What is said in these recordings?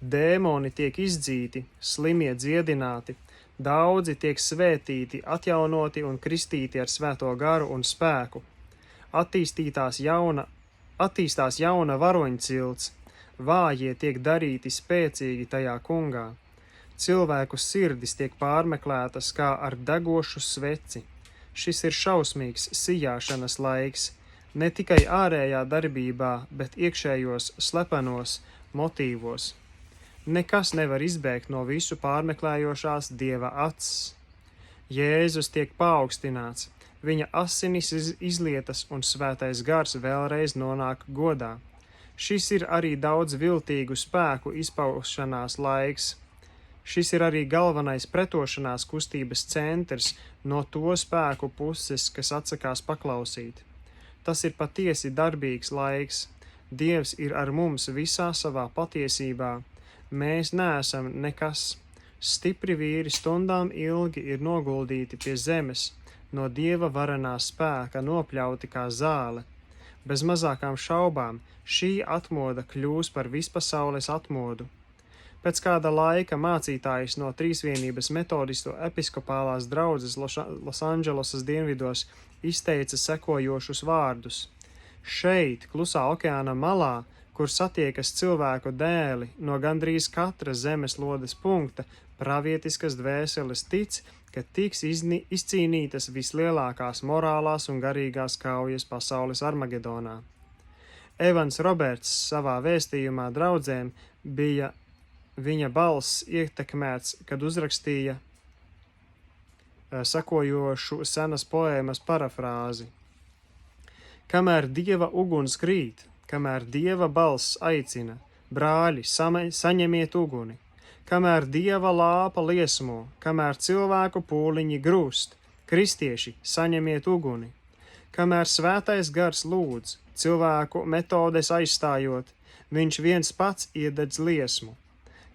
Dēmoni tiek izdzīti, slimie dziedināti, daudzi tiek svētīti, atjaunoti un kristīti ar svēto garu un spēku. Attīstās jauna varoņcilts, vājie tiek darīti spēcīgi tajā kungā. Cilvēku sirdis tiek pārmeklētas kā ar degošu sveci. Šis ir šausmīgs sijāšanas laiks, ne tikai ārējā darbībā, bet iekšējos slepenos motīvos. Nekas nevar izbēgt no visu pārmeklējošās Dieva acis. Jēzus tiek paaugstināts, viņa asinis izlietas un svētais gars vēlreiz nonāk godā. Šis ir arī daudz viltīgu spēku izpaušanās laiks. Šis ir arī galvenais pretošanās kustības centrs no to spēku puses, kas atsakās paklausīt. Tas ir patiesi darbīgs laiks. Dievs ir ar mums visā savā patiesībā. Mēs neesam nekas. Stipri vīri stundām ilgi ir noguldīti pie zemes, no Dieva varenā spēka nopļauti kā zāle. Bez mazākām šaubām šī atmoda kļūs par vispasaules atmodu. Pēc kāda laika mācītājs no Trīsvienības metodistu episkopālās draudzes Losandželosas dienvidos izteica sekojošus vārdus. Šeit, klusā okeāna malā, kur satiekas cilvēku dēli no gandrīz katra zemeslodes punkta, pravietiskas dvēseles tic, ka tiks izcīnītas vislielākās morālās un garīgās kaujas pasaules Armagedonā. Evans Roberts savā vēstījumā draudzēm bija viņa balss ietekmēts, kad uzrakstīja sakojošu senas poēmas parafrāzi. Kamēr Dieva uguns krīt, kamēr Dieva balss aicina, brāļi, saņemiet uguni, kamēr Dieva lāpa liesmo, kamēr cilvēku pūliņi grūst, kristieši, saņemiet uguni, kamēr svētais gars lūdz, cilvēku metodes aizstājot, viņš viens pats iededz liesmu,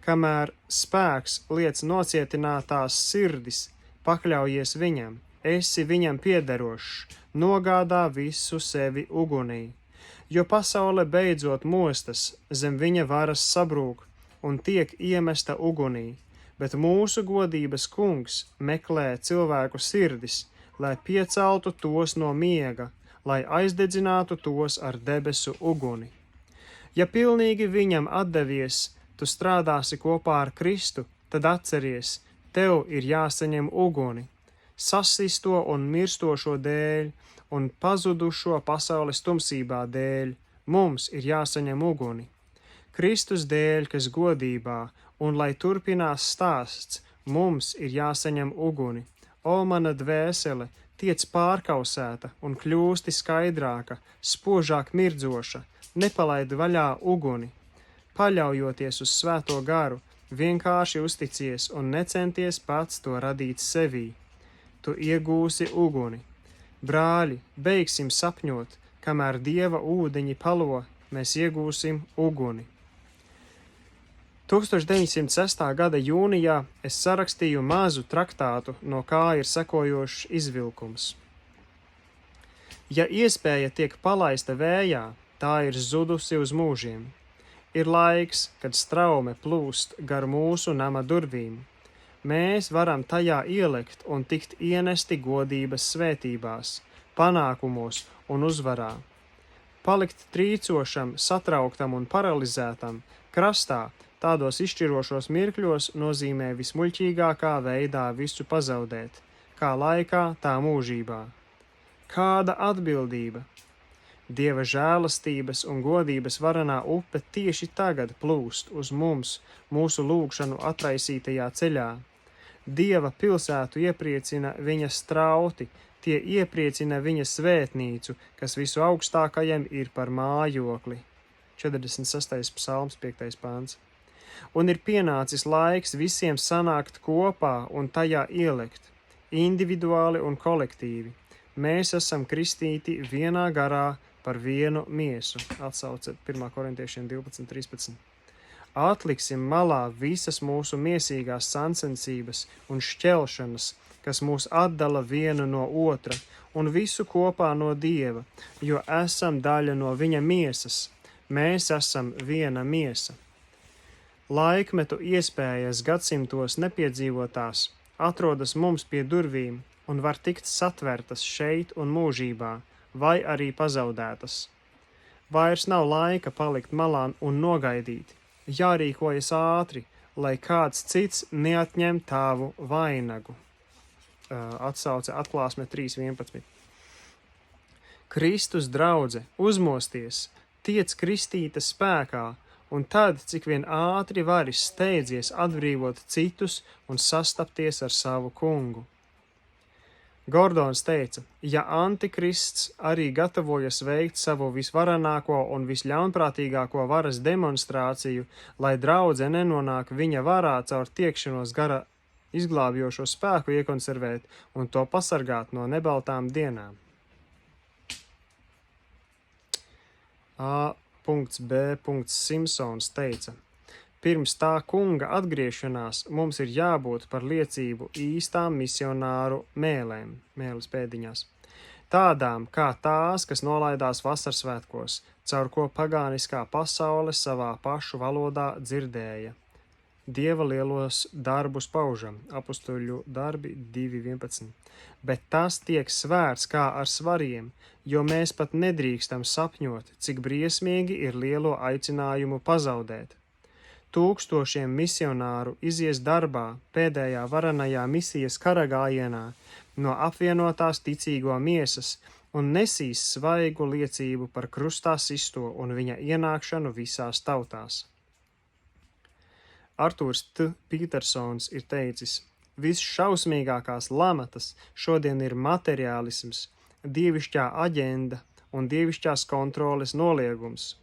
kamēr spēks liec nocietinātās sirdis, pakļaujies viņam, esi viņam piederošs, nogādā visu sevi ugunī. Jo pasaule beidzot mostas, zem viņa varas sabrūk un tiek iemesta ugunī, bet mūsu godības kungs meklē cilvēku sirdis, lai pieceltu tos no miega, lai aizdedzinātu tos ar debesu uguni. Ja pilnīgi viņam atdevies, tu strādāsi kopā ar Kristu, tad atceries, tev ir jāsaņem uguni, sasisto un mirstošo dēļ, un pazudušo pasaules tumsībā dēļ, mums ir jāsaņem uguni. Kristus dēļ, kas godībā, un lai turpinās stāsts, mums ir jāsaņem uguni. O, mana dvēsele, tiec pārkausēta un kļūsti skaidrāka, spožāk mirdzoša, nepalaid vaļā uguni. Paļaujoties uz svēto garu, vienkārši uzticies un necenties pats to radīt sevī. Tu iegūsi uguni. Brāļi, beigsim sapņot, kamēr Dieva ūdeņi palo, mēs iegūsim uguni. 1906. gada jūnijā es sarakstīju mazu traktātu, no kā ir sekojošs izvilkums. Ja iespēja tiek palaista vējā, tā ir zudusi uz mūžiem. Ir laiks, kad straume plūst gar mūsu nama durvīm. Mēs varam tajā ielikt un tikt ienesti godības svētībās, panākumos un uzvarā. Palikt trīcošam, satrauktam un paralizētam krastā tādos izšķirošos mirkļos nozīmē vismuļķīgākā veidā visu pazaudēt, kā laikā, tā mūžībā. Kāda atbildība! Dieva žēlastības un godības varenā upe tieši tagad plūst uz mums, mūsu lūgšanu atraisītajā ceļā. Dieva pilsētu iepriecina viņa strauti, tie iepriecina viņa svētnīcu, kas visu augstākajam ir par mājokli. 46. psalms, 5. pāns. Un ir pienācis laiks visiem sanākt kopā un tajā ielikt, individuāli un kolektīvi. Mēs esam kristīti vienā garā par vienu miesu. Atsauce 1. korintiešiem 12.13. Atliksim malā visas mūsu miesīgās sacensības un šķelšanas, kas mūs atdala vienu no otra, un visu kopā no Dieva, jo esam daļa no viņa miesas. Mēs esam viena miesa. Laikmetu iespējas gadsimtos nepiedzīvotās atrodas mums pie durvīm un var tikt satvertas šeit un mūžībā, vai arī pazaudētas. Vairs nav laika palikt malā un nogaidīt. Jārīkojas ātri, lai kāds cits neatņem tavu vainagu. Atsauce Atklāsme 3.11. Kristus draudze, uzmosties, tiec kristītes spēkā, un tad, cik vien ātri vari steidzies atbrīvot citus un sastapties ar savu kungu. Gordons teica, ja antikrists arī gatavojas veikt savu visvarenāko un visļaunprātīgāko varas demonstrāciju, lai draudze nenonāk viņa varā caur tiekšanos gara izglābjošo spēku iekonservēt un to pasargāt no nebaltām dienām. A.B. Simpsons teica, pirms tā kunga atgriešanās mums ir jābūt par liecību īstām misionāru mēlēm, mēles pēdiņās, tādām kā tās, kas nolaidās vasarsvētkos, caur ko pagāniskā pasaule savā pašu valodā dzirdēja. Dieva lielos darbus paužam, Apustuļu darbi 2.11. Bet tas tiek svērts kā ar svariem, jo mēs pat nedrīkstam sapņot, cik briesmīgi ir lielo aicinājumu pazaudēt. Tūkstošiem misionāru izies darbā pēdējā varenajā misijas karagājienā no apvienotās ticīgo miesas un nesīs svaigu liecību par krustā sisto un viņa ienākšanu visās tautās. Artūrs T. Pītersons ir teicis, visšausmīgākās lamatas šodien ir materiālisms, dievišķā aģenda un dievišķās kontroles noliegums.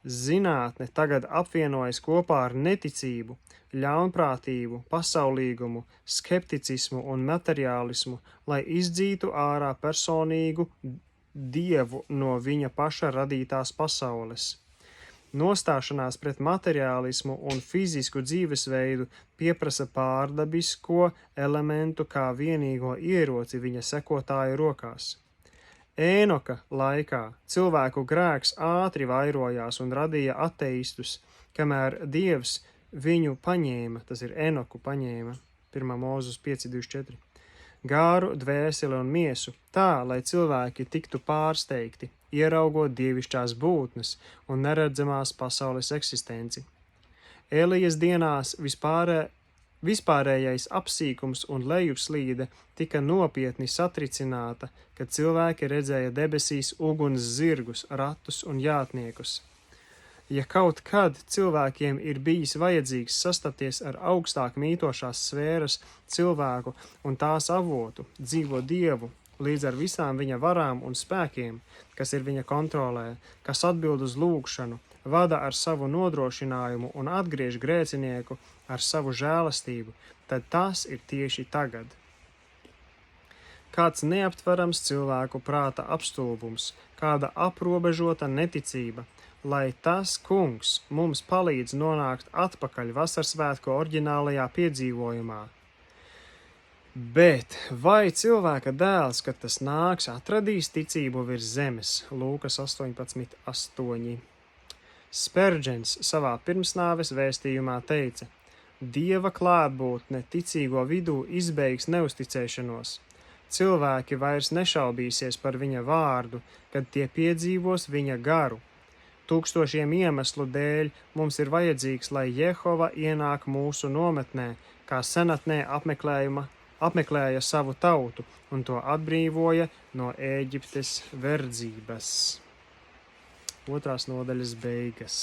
Zinātne tagad apvienojas kopā ar neticību, ļaunprātību, pasaulīgumu, skepticismu un materiālismu, lai izdzītu ārā personīgu dievu no viņa paša radītās pasaules. Nostāšanās pret materiālismu un fizisku dzīvesveidu pieprasa pārdabisko elementu kā vienīgo ieroci viņa sekotāju rokās. Ēnoka laikā cilvēku grēks ātri vairojās un radīja ateistus, kamēr Dievs viņu paņēma, tas ir Enoku paņēma, 1. Mūzes 5.24, gāru, dvēseli un miesu, tā, lai cilvēki tiktu pārsteigti, ieraugot dievišķās būtnes un neredzamās pasaules eksistenci. Elijas dienās vispārējais apsīkums un lejupslīde tika nopietni satricināta, kad cilvēki redzēja debesīs uguns zirgus, ratus un jātniekus. Ja kaut kad cilvēkiem ir bijis vajadzīgs sastapties ar augstāk mītošās sfēras cilvēku un tās avotu, dzīvo Dievu, līdz ar visām viņa varām un spēkiem, kas ir viņa kontrolē, kas atbild uz lūgšanu, vada ar savu nodrošinājumu un atgriež grēcinieku ar savu žēlastību, tad tas ir tieši tagad. Kāds neaptverams cilvēku prāta apstulbums, kāda aprobežota neticība, lai tas kungs mums palīdz nonākt atpakaļ vasarsvētku oriģinālajā piedzīvojumā. Bet vai cilvēka dēls, kad tas nāks, atradīs ticību virs zemes? Lūkas 18.8. Spērģens savā pirmsnāves vēstījumā teica, Dieva klātbūtne ticīgo vidū izbeigs neusticēšanos. Cilvēki vairs nešaubīsies par viņa vārdu, kad tie piedzīvos viņa garu. Tūkstošiem iemeslu dēļ mums ir vajadzīgs, lai Jehova ienāk mūsu nometnē, kā senatnē apmeklēja savu tautu un to atbrīvoja no Ēģiptes verdzības. 2. nodaļas beigas.